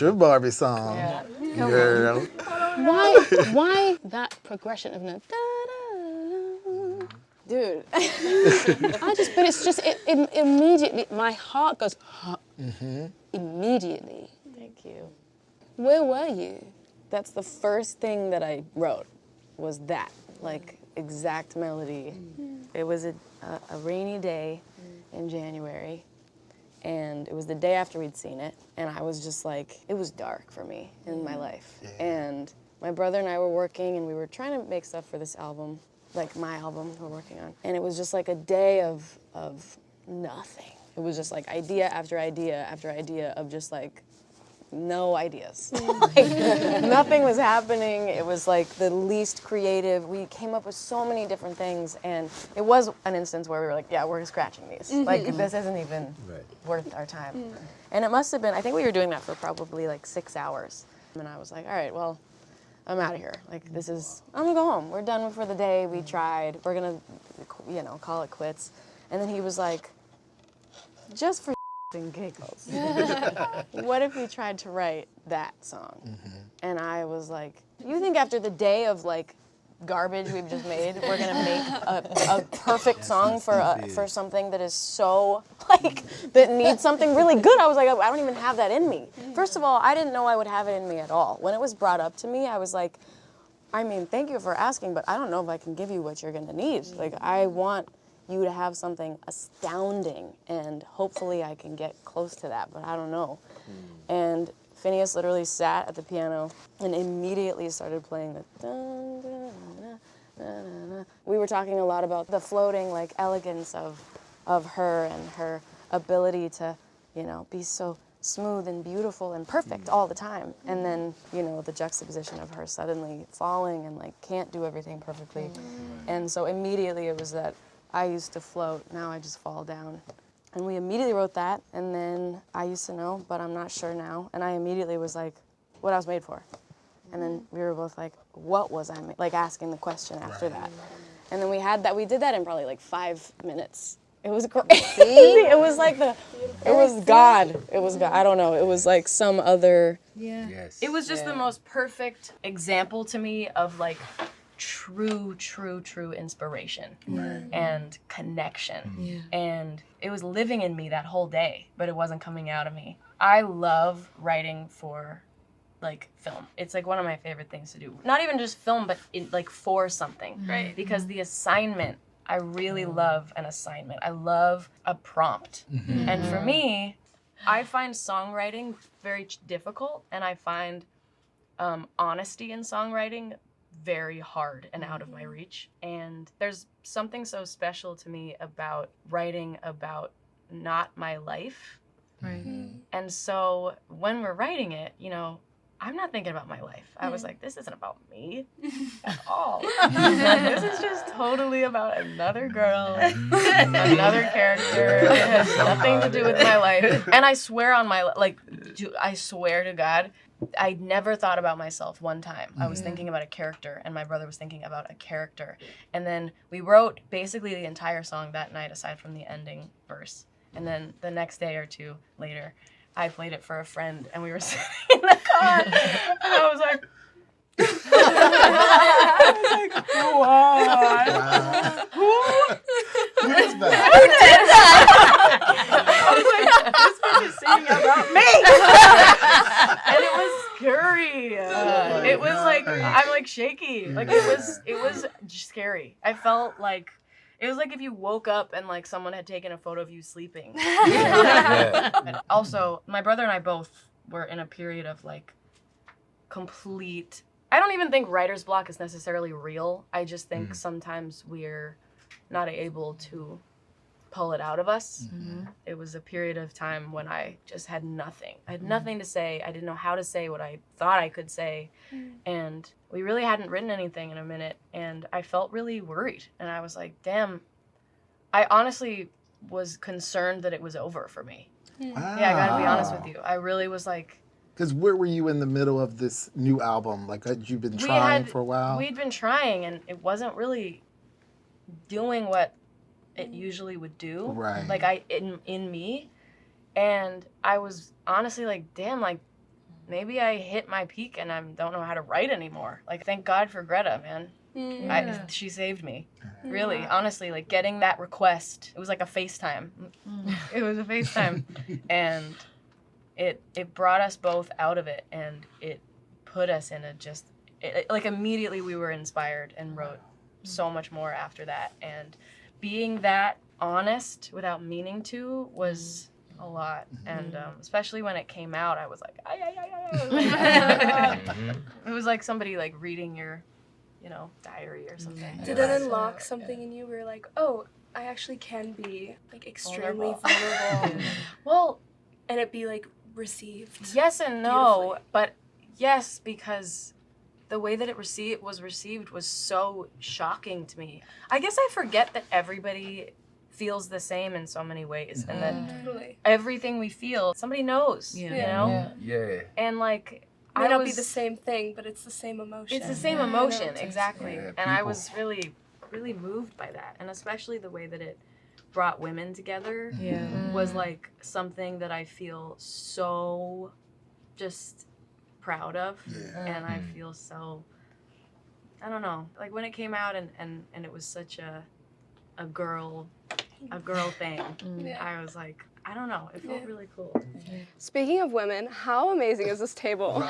your Barbie song. Yeah. Girl. Why that progression of no? Dude. But it's just, it immediately, my heart goes, immediately. Thank you. Where were you? That's the first thing that I wrote, was that, like, exact melody. It was a rainy day in January, and it was the day after we'd seen it, and I was just like, it was dark for me in my life. Yeah. And my brother and I were working, and we were trying to make stuff for this album, like my album we're working on. And it was just like a day of nothing. It was just like idea after idea after idea of just like no ideas. Like, nothing was happening. It was like the least creative. We came up with so many different things, and it was an instance where we were like, yeah, we're scratching these. Like, this isn't even worth our time. And it must have been, I think we were doing that for probably like 6 hours. And I was like, all right, well, I'm out of here. Like, this is, I'm gonna go home. We're done for the day. We tried. We're gonna, you know, call it quits. And then he was like, just for and giggles, what if we tried to write that song? And I was like, you think after the day of like garbage we've just made, we're gonna make a perfect song for something that is so like, that needs something really good? I was like, I don't even have that in me. First of all, I didn't know I would have it in me at all. When it was brought up to me, I was like, I mean, thank you for asking, but I don't know if I can give you what you're gonna need. Like, I want you to have something astounding, and hopefully I can get close to that, but I don't know. And Phineas literally sat at the piano and immediately started playing the dun, dun, dun, dun, dun. We were talking a lot about the floating like elegance of her and her ability to, you know, be so smooth and beautiful and perfect all the time. And then, you know, the juxtaposition of her suddenly falling and like can't do everything perfectly. And so immediately it was that I used to float, now I just fall down. And we immediately wrote that, and then I used to know, but I'm not sure now. And I immediately was like, what I was made for. And then we were both like, what was I made? Like asking the question after that. And then we did that in probably like 5 minutes. It was crazy. It was like it was God. It was God. I don't know. It was like some other. Yeah. Yes. It was just the most perfect example to me of like true inspiration and connection. And it was living in me that whole day, but it wasn't coming out of me. I love writing for like film. It's like one of my favorite things to do. Not even just film, but like for something. Right. Because the assignment, I really love an assignment. I love a prompt. And for me, I find songwriting very difficult, and I find honesty in songwriting very hard and out of my reach. And there's something so special to me about writing about not my life. Right. And so when we're writing it, you know, I'm not thinking about my life. I was like, this isn't about me at all. This is just totally about another girl, another character. It has nothing to do with my life. And I swear on my, I swear to God, I never thought about myself one time. I was thinking about a character, and my brother was thinking about a character. And then we wrote basically the entire song that night, aside from the ending verse. And then the next day or two later, I played it for a friend, and we were sitting in the car, and I was like, what? Who Who's that? I was like, this bitch is singing about me. And it was scary. It was like, I'm like shaky. Like it was scary. I felt like, it was like if you woke up and like someone had taken a photo of you sleeping. And also, my brother and I both were in a period of like complete, I don't even think writer's block is necessarily real. I just think sometimes we're not able to pull it out of us. It was a period of time when I just had nothing. I had nothing to say. I didn't know how to say what I thought I could say. And we really hadn't written anything in a minute. And I felt really worried. And I was like, damn, I honestly was concerned that it was over for me. Yeah, I gotta be honest with you. I really was like... Because where were you in the middle of this new album? Like, had you been trying for a while? We'd been trying, and it wasn't really doing what it usually would do. Right. Like, in me. And I was honestly like, damn, like, maybe I hit my peak and I don't know how to write anymore. Like, thank God for Greta, man. She saved me. Really, honestly, like getting that request, it was like a FaceTime. It was a FaceTime. And it brought us both out of it, and it put us in a like immediately we were inspired and wrote so much more after that. And being that honest without meaning to was a lot. And especially when it came out, I was like, it was like somebody like reading your, diary or something. Did it unlock something in you where you're like, oh, I actually can be like extremely vulnerable? Well, and it be like received? Yes and no, but yes, because the way that it was received was so shocking to me. I guess I forget that everybody feels the same in so many ways, and that everything we feel, somebody knows, you know? Yeah. And like, It might not be the same thing, but it's the same emotion. It's the same emotion, exactly. Yeah, and I was really, really moved by that, and especially the way that it brought women together was like something that I feel so just proud of, and I feel so, I don't know, like when it came out and it was such a girl thing, I was like, I don't know, it felt really cool. Speaking of women, how amazing is this table?